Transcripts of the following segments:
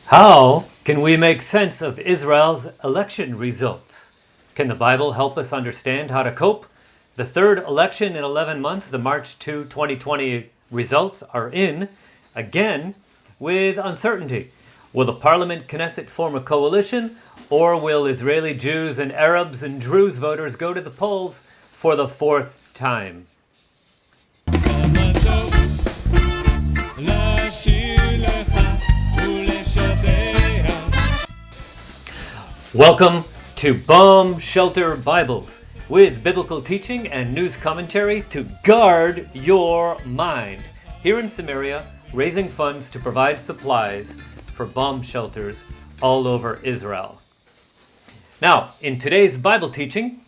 How can we make sense of Israel's election results? Can the Bible help us understand how to cope? The third election in 11 months, the March 2, 2020 results are in, again, with uncertainty. Will the parliament Knesset form a coalition, or will Israeli Jews and Arabs and Druze voters go to the polls for the fourth time? Welcome to Bomb Shelter Bibles, with biblical teaching and news commentary to guard your mind. Here in Samaria, raising funds to provide supplies for bomb shelters all over Israel. Now, in today's Bible teaching,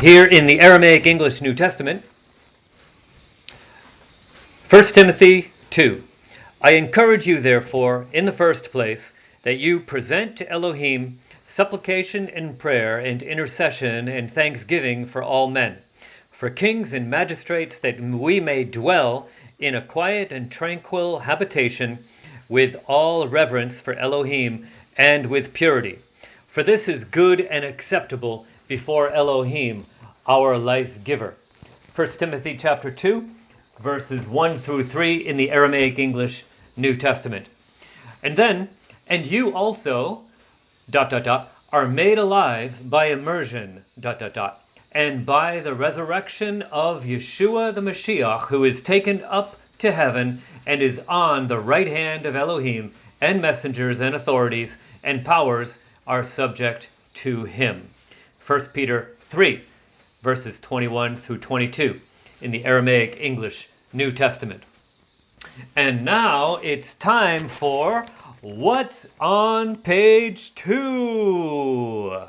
here in the Aramaic English New Testament, 1 Timothy 2. I encourage you, therefore, in the first place, that you present to Elohim supplication and prayer and intercession and thanksgiving for all men, for kings and magistrates, that we may dwell in a quiet and tranquil habitation with all reverence for Elohim and with purity. For this is good and acceptable before Elohim, our life giver. 1 Timothy chapter 2, verses 1 through 3 in the Aramaic English New Testament. And then, and you also, ... are made alive by immersion, ... and by the resurrection of Yeshua the Mashiach, who is taken up to heaven and is on the right hand of Elohim, and messengers and authorities and powers are subject to him. 1 Peter 3, verses 21 through 22 in the Aramaic English New Testament. And now it's time for What's on Page 2?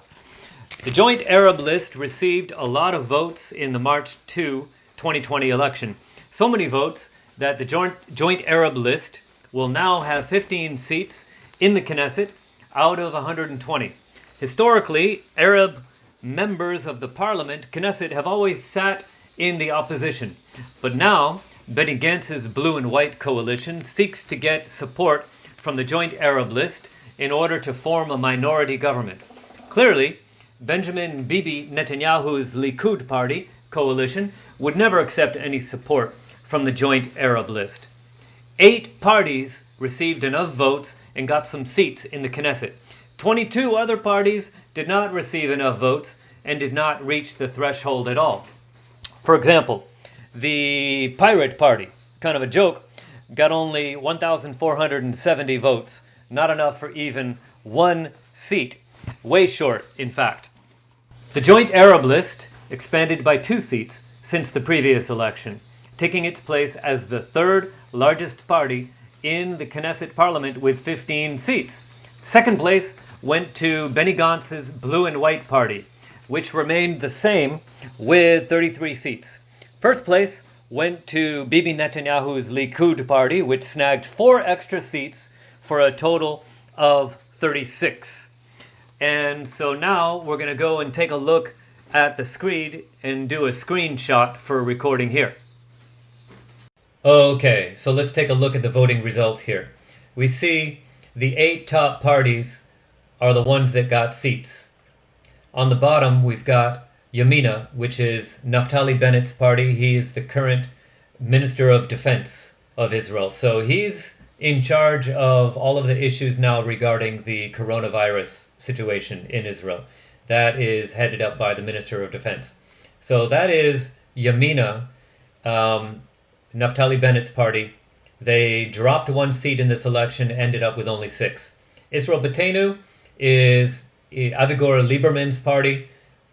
The Joint Arab List received a lot of votes in the March 2, 2020 election. So many votes that the Joint Arab List will now have 15 seats in the Knesset out of 120. Historically, Arab members of the parliament, Knesset, have always sat in the opposition. But now, Benny Gantz's blue and white coalition seeks to get support from the Joint Arab List in order to form a minority government. Clearly, Benjamin Bibi Netanyahu's Likud party coalition would never accept any support from the Joint Arab List. 8 parties received enough votes and got some seats in the Knesset. 22 other parties did not receive enough votes and did not reach the threshold at all. For example, the Pirate Party, kind of a joke, got only 1,470 votes, not enough for even one seat. Way short, in fact. The Joint Arab List expanded by 2 seats since the previous election, taking its place as the third largest party in the Knesset parliament with 15 seats. Second place went to Benny Gantz's Blue and White Party, which remained the same with 33 seats. First place went to Bibi Netanyahu's Likud party, which snagged 4 extra seats for a total of 36. And so now we're going to go and take a look at the screen and do a screenshot for recording here. Okay, so let's take a look at the voting results here. We see the 8 top parties are the ones that got seats. On the bottom, we've got Yamina, which is Naftali Bennett's party. He is the current Minister of Defense of Israel. So he's in charge of all of the issues now regarding the coronavirus situation in Israel. That is headed up by the Minister of Defense. So that is Yamina, Naftali Bennett's party. They dropped 1 seat in this election, ended up with only 6. Israel Beitenu is Avigdor Lieberman's party,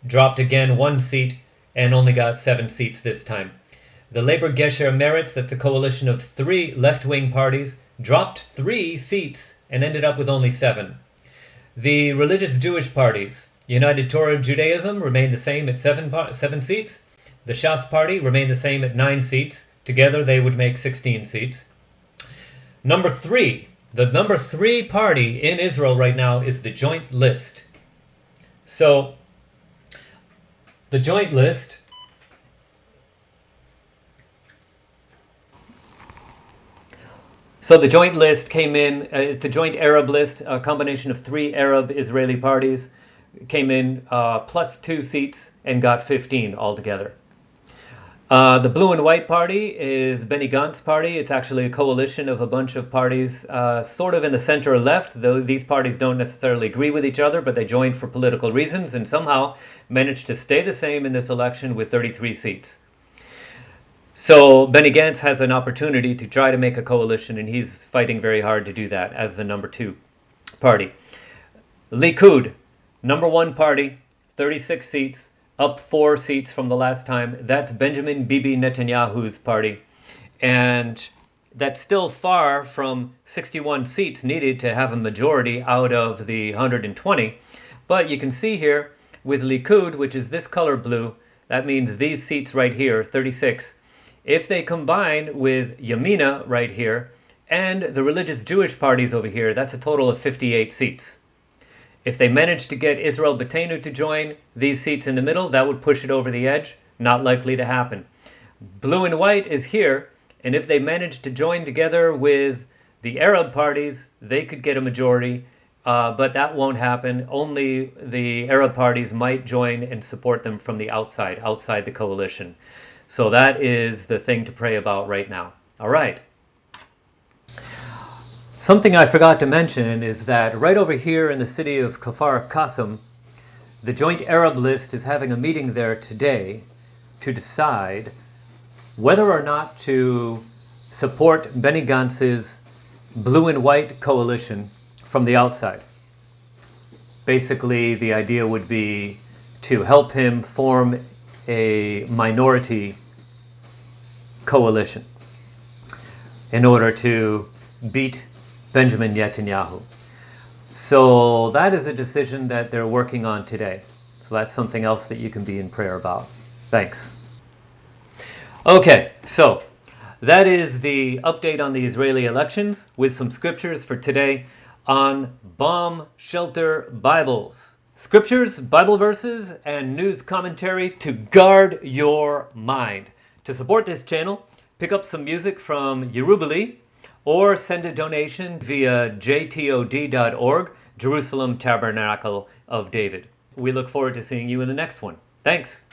dropped again 1 seat and only got 7 seats this time. The Labor Gesher Meretz, that's a coalition of 3 left-wing parties, dropped 3 seats and ended up with only 7. The religious Jewish parties, United Torah Judaism, remained the same at 7 seats. The Shas party remained the same at 9 seats. Together they would make 16 seats. Number 3, the number 3 party in Israel right now is the Joint List. So, the Joint List So the joint list came in, the joint Arab list, a combination of 3 Arab-Israeli parties, came in plus 2 seats and got 15 altogether. The Blue and White Party is Benny Gantz's party. It's actually a coalition of a bunch of parties sort of in the center left, though these parties don't necessarily agree with each other, but they joined for political reasons and somehow managed to stay the same in this election with 33 seats. So Benny Gantz has an opportunity to try to make a coalition, and he's fighting very hard to do that as the number 2 party. Likud, number 1 party, 36 seats, up 4 seats from the last time. That's Benjamin Bibi Netanyahu's party. And that's still far from 61 seats needed to have a majority out of the 120. But you can see here with Likud, which is this color blue, that means these seats right here, 36. If they combine with Yamina right here and the religious Jewish parties over here, that's a total of 58 seats. If they manage to get Israel Beitenu to join these seats in the middle, that would push it over the edge. Not likely to happen. Blue and white is here, and if they manage to join together with the Arab parties, they could get a majority, but that won't happen. Only the Arab parties might join and support them from the outside the coalition. So that is the thing to pray about right now. All right. Something I forgot to mention is that right over here in the city of Kfar Qasim, the Joint Arab List is having a meeting there today to decide whether or not to support Benny Gantz's blue and white coalition from the outside. Basically, the idea would be to help him form a minority coalition in order to beat Benjamin Netanyahu. So that is a decision that they're working on today. So that's something else that you can be in prayer about. Thanks. Okay, so that is the update on the Israeli elections with some scriptures for today on Bomb Shelter Bibles. Scriptures, Bible verses, and news commentary to guard your mind. To support this channel, pick up some music from Yerubali or send a donation via jtod.org, Jerusalem Tabernacle of David. We look forward to seeing you in the next one. Thanks.